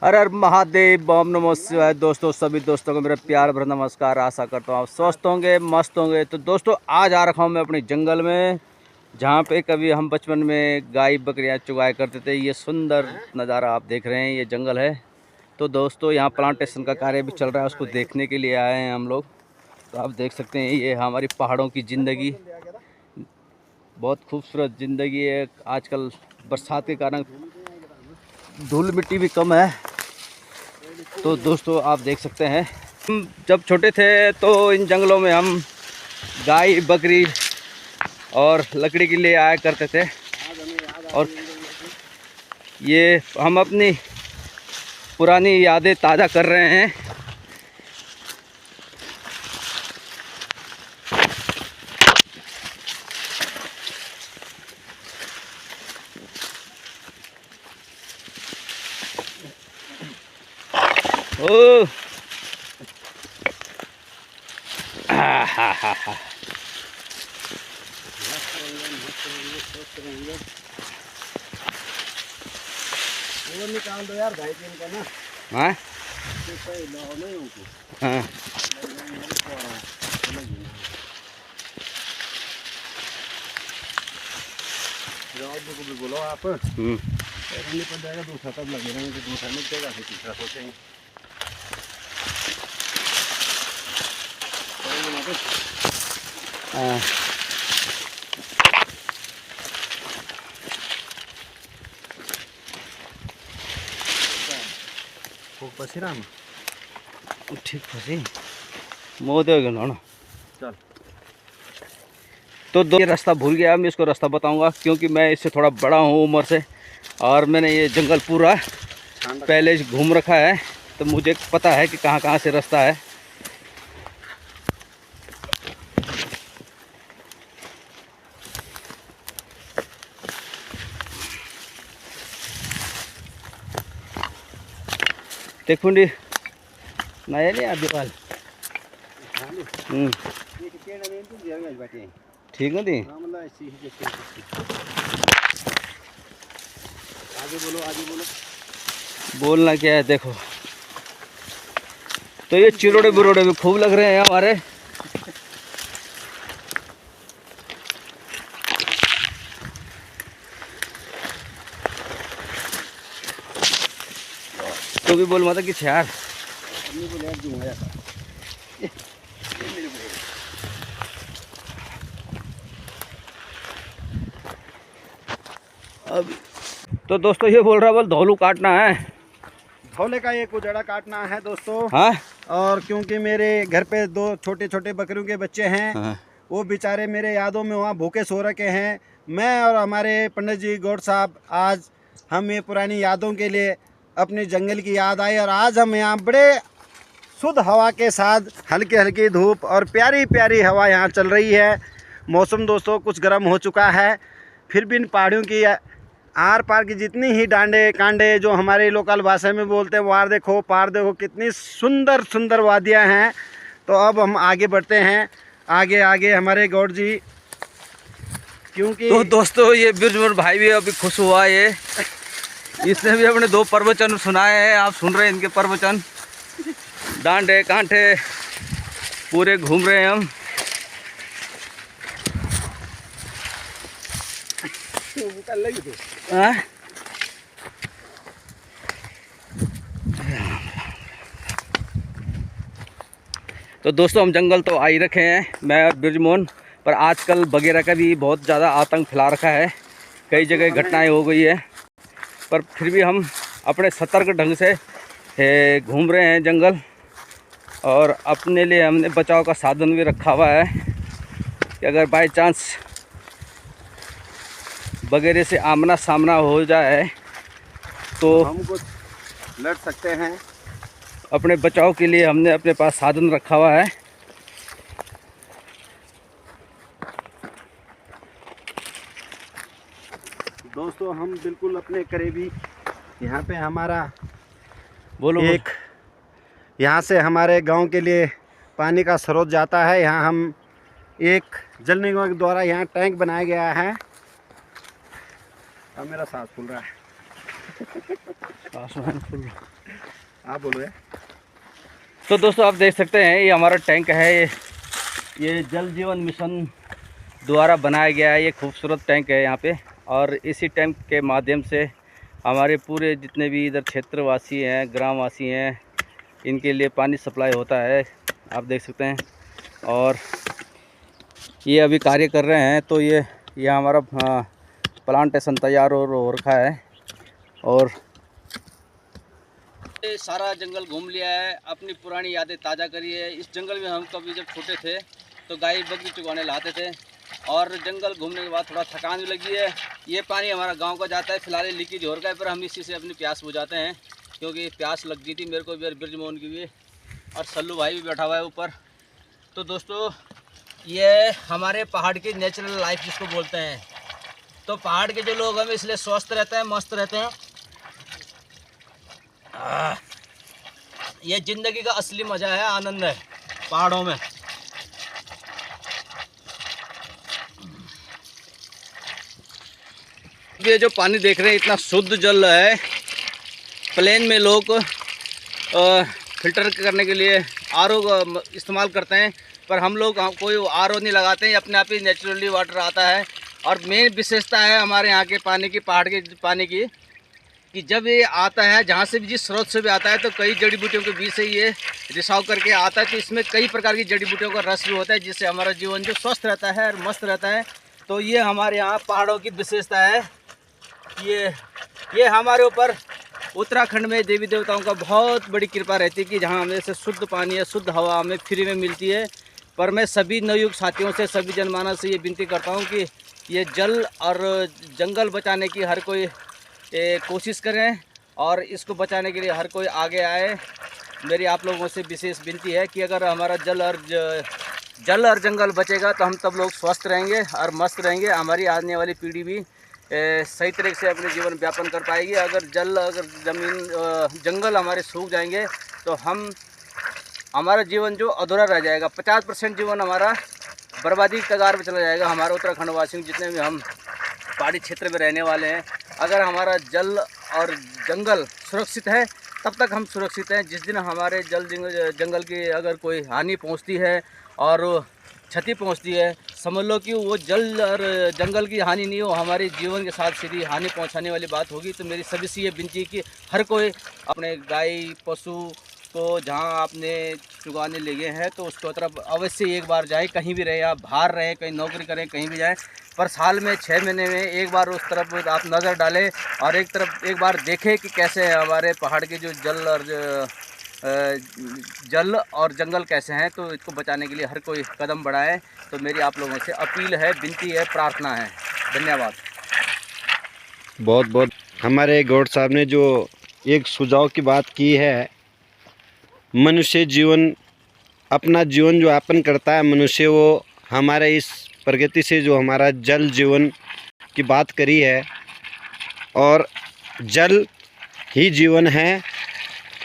हर हर महादेव, बम नमो शिवाय। दोस्तों, सभी दोस्तों को मेरा प्यार भरा नमस्कार। आशा करता हूँ आप स्वस्थ होंगे, मस्त होंगे। तो दोस्तों, आज आ रखा हूँ मैं अपने जंगल में, जहाँ पे कभी हम बचपन में गाय बकरियाँ चुगाया करते थे। ये सुंदर नज़ारा आप देख रहे हैं, ये जंगल है। तो दोस्तों, यहाँ प्लांटेशन का कार्य भी चल रहा है, उसको देखने के लिए आए हैं हम लोग। तो आप देख सकते हैं, ये हमारी पहाड़ों की ज़िंदगी, बहुत खूबसूरत ज़िंदगी है। आजकल बरसात के कारण धूल मिट्टी भी कम है। तो दोस्तों, आप देख सकते हैं, हम जब छोटे थे तो इन जंगलों में हम गाय बकरी और लकड़ी के लिए आया करते थे। और ये हम अपनी पुरानी यादें ताज़ा कर रहे हैं। ओ हा हा हा। वो निकाल दो यार भाई दिन का ना। हाँ नहीं उनको हाँ। को भी बोलो आप नहीं पड़ जाएगा। दूसरा तब लगे रहेंगे तो दूसरा नहीं देगा, फिर तीसरा सोचेंगे। हाँ। पसीराम ठीक फसी मोदे ना। चल। तो ये रास्ता भूल गया, मैं इसको रास्ता बताऊंगा, क्योंकि मैं इससे थोड़ा बड़ा हूँ उम्र से, और मैंने ये जंगल पूरा पहले घूम रखा है। तो मुझे पता है कि कहाँ कहाँ से रास्ता है। देखुंडी नया नहीं आदि वाल ठीक है दी। आगे बोलो, आगे बोलो। बोलना क्या है, देखो। तो ये चिरोड़े बिरोड़े भी खूब लग रहे हैं हमारे। तो भी बोल माता कि यार अब तो दोस्तों, ये बोल रहा बोल धौलू काटना है। धौले का एक उजड़ा काटना है दोस्तों। हाँ और क्योंकि मेरे घर पे दो छोटे छोटे बकरियों के बच्चे हैं, हाँ। वो बेचारे मेरे यादों में वहाँ भूखे सो रखे हैं। मैं और हमारे पंडित जी गौड़ साहब, आज हम ये पुरानी यादों के लिए अपने जंगल की याद आई, और आज हम यहाँ बड़े शुद्ध हवा के साथ, हल्की हल्की धूप और प्यारी प्यारी हवा यहाँ चल रही है। मौसम दोस्तों कुछ गर्म हो चुका है, फिर भी इन पहाड़ियों की आर पार की जितनी ही डांडे कांडे जो हमारे लोकल भाषा में बोलते हैं, वार देखो पार देखो, कितनी सुंदर सुंदर वादियाँ हैं। तो अब हम आगे बढ़ते हैं, आगे आगे हमारे गौड़ जी, क्योंकि तो दोस्तों, ये बिरजमोर भाई भी अभी खुश हुआ। ये इसने भी अपने 2 प्रवचन सुनाए हैं, आप सुन रहे हैं इनके प्रवचन। डांडे कांटे पूरे घूम रहे हैं हम। हाँ? तो दोस्तों, हम जंगल तो आ ही रखे हैं, मैं और बिरजमोहन। पर आजकल वगैरह का भी बहुत ज़्यादा आतंक फैला रखा है, कई जगह घटनाएं हो गई है। पर फिर भी हम अपने सतर्क ढंग से घूम रहे हैं जंगल, और अपने लिए हमने बचाव का साधन भी रखा हुआ है कि अगर बाय चांस वगैरह से आमना सामना हो जाए तो हम कुछ लड़ सकते हैं। अपने बचाव के लिए हमने अपने पास साधन रखा हुआ है। दोस्तों, हम बिल्कुल अपने करीबी, यहाँ पे हमारा बोलो एक, यहाँ से हमारे गांव के लिए पानी का स्रोत जाता है। यहाँ हम एक जल निगम के द्वारा यहाँ टैंक बनाया गया है। अब मेरा सांस फूल रहा है। सांस फूल आप बोलो यार। तो दोस्तों आप देख सकते हैं ये हमारा टैंक है, ये जल जीवन मिशन द्वारा बनाया गया है। ये खूबसूरत टैंक है यहाँ पे, और इसी टैंक के माध्यम से हमारे पूरे जितने भी इधर क्षेत्रवासी हैं, ग्रामवासी हैं, इनके लिए पानी सप्लाई होता है, आप देख सकते हैं। और ये अभी कार्य कर रहे हैं, तो ये हमारा प्लांटेशन तैयार हो रखा है। और ये सारा जंगल घूम लिया है, अपनी पुरानी यादें ताज़ा करी है। इस जंगल में हम कभी जब छोटे थे तो गाय बकरी चुगाने लाते थे, और जंगल घूमने के बाद थोड़ा थकान भी लगी है। ये पानी हमारा गांव का जाता है, फिलहाल लीकेज हो रहा है, पर हम इसी से अपनी प्यास बुझाते हैं, क्योंकि प्यास लग गई थी मेरे को भी और ब्रजमोहन की भी, और सल्लू भाई भी बैठा हुआ है ऊपर। तो दोस्तों ये हमारे पहाड़ की नेचुरल लाइफ जिसको बोलते हैं। तो पहाड़ के जो लोग हम इसलिए स्वस्थ रहते हैं, मस्त रहते हैं। ये ज़िंदगी का असली मज़ा है, आनंद है पहाड़ों में। ये जो पानी देख रहे हैं इतना शुद्ध जल है। प्लेन में लोग फिल्टर करने के लिए आरओ का इस्तेमाल करते हैं, पर हम लोग कोई आरओ नहीं लगाते हैं, अपने आप ही नेचुरली वाटर आता है। और मेन विशेषता है हमारे यहाँ के पानी की, पहाड़ के पानी की, कि जब ये आता है जहाँ से भी, जिस स्रोत से भी आता है, तो कई जड़ी बूटियों के बीच से ये रिसाव करके आता है। तो इसमें कई प्रकार की जड़ी बूटियों का रस भी होता है, जिससे हमारा जीवन जो स्वस्थ रहता है और मस्त रहता है। तो ये हमारे यहाँ पहाड़ों की विशेषता है। ये हमारे ऊपर उत्तराखंड में देवी देवताओं का बहुत बड़ी कृपा रहती है कि जहाँ हमें से शुद्ध पानी या शुद्ध हवा हमें फ्री में मिलती है। पर मैं सभी नवयुग साथियों से, सभी जनमानस से ये विनती करता हूँ कि ये जल और जंगल बचाने की हर कोई कोशिश करें, और इसको बचाने के लिए हर कोई आगे आए। मेरी आप लोगों से विशेष विनती है कि अगर हमारा जल और जंगल बचेगा तो हम तब लोग स्वस्थ रहेंगे और मस्त रहेंगे। हमारी आने वाली पीढ़ी भी सही तरीके से अपने जीवन व्यापन कर पाएगी। अगर जंगल हमारे सूख जाएंगे तो हमारा जीवन जो अधूरा रह जाएगा। 50% जीवन हमारा बर्बादी की कगार पर चला जाएगा। हमारे उत्तराखंड वासियों जितने भी हम पहाड़ी क्षेत्र में रहने वाले हैं, अगर हमारा जल और जंगल सुरक्षित है तब तक हम सुरक्षित हैं। जिस दिन हमारे जंगल की अगर कोई हानि पहुंचती है और क्षति पहुंचती है, समझ लो कि वो जल और जंगल की हानि नहीं हो, हमारे जीवन के साथ सीधी हानि पहुंचाने वाली बात होगी। तो मेरी सभी से ये विनती है कि हर कोई अपने गाय पशु को जहाँ आपने चुगाने ले गए हैं तो उसको तरफ अवश्य एक बार जाए। कहीं भी रहे, आप बाहर रहें, कहीं नौकरी करें, कहीं भी जाएं, पर साल में 6 महीने में एक बार उस तरफ आप नज़र डालें और एक बार देखें कि कैसे हमारे पहाड़ के जो जल और जंगल कैसे हैं। तो इसको बचाने के लिए हर कोई कदम बढ़ाए। तो मेरी आप लोगों से अपील है, विनती है, प्रार्थना है। धन्यवाद। बहुत बहुत हमारे गौड़ साहब ने जो एक सुझाव की बात की है, मनुष्य जीवन अपना जीवन जो यापन करता है मनुष्य, वो हमारे इस प्रगति से जो हमारा जल जीवन की बात करी है, और जल ही जीवन है।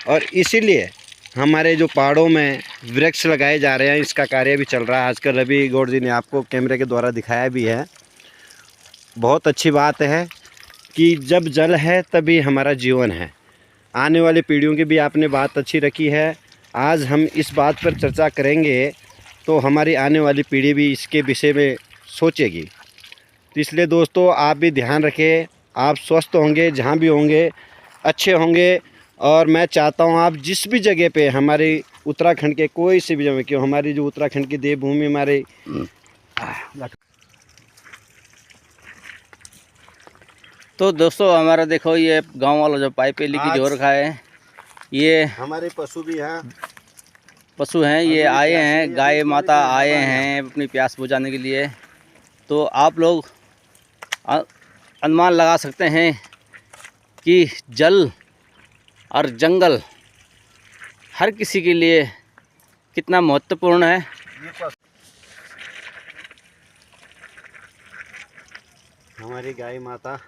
और इसीलिए हमारे जो पहाड़ों में वृक्ष लगाए जा रहे हैं, इसका कार्य भी चल रहा है। आजकल रवि गौड़ जी ने आपको कैमरे के द्वारा दिखाया भी है। बहुत अच्छी बात है कि जब जल है तभी हमारा जीवन है। आने वाली पीढ़ियों की भी आपने बात अच्छी रखी है। आज हम इस बात पर चर्चा करेंगे तो हमारी आने वाली पीढ़ी भी इसके विषय में सोचेगी। तो इसलिए दोस्तों आप भी ध्यान रखें, आप स्वस्थ होंगे, जहाँ भी होंगे अच्छे होंगे। और मैं चाहता हूँ आप जिस भी जगह पे हमारे उत्तराखंड के कोई सी भी जगह, क्यों हमारी जो उत्तराखंड की देवभूमि हमारे तो दोस्तों हमारा देखो ये गांव वाला जो पाइपें लीकेज हो रखा है, ये हमारे पशु भी हैं, ये आए हैं, गाय माता आए हैं अपनी प्यास बुझाने के लिए। तो आप लोग अनुमान लगा सकते हैं कि जल और जंगल हर किसी के लिए कितना महत्वपूर्ण है। हमारी गाय माता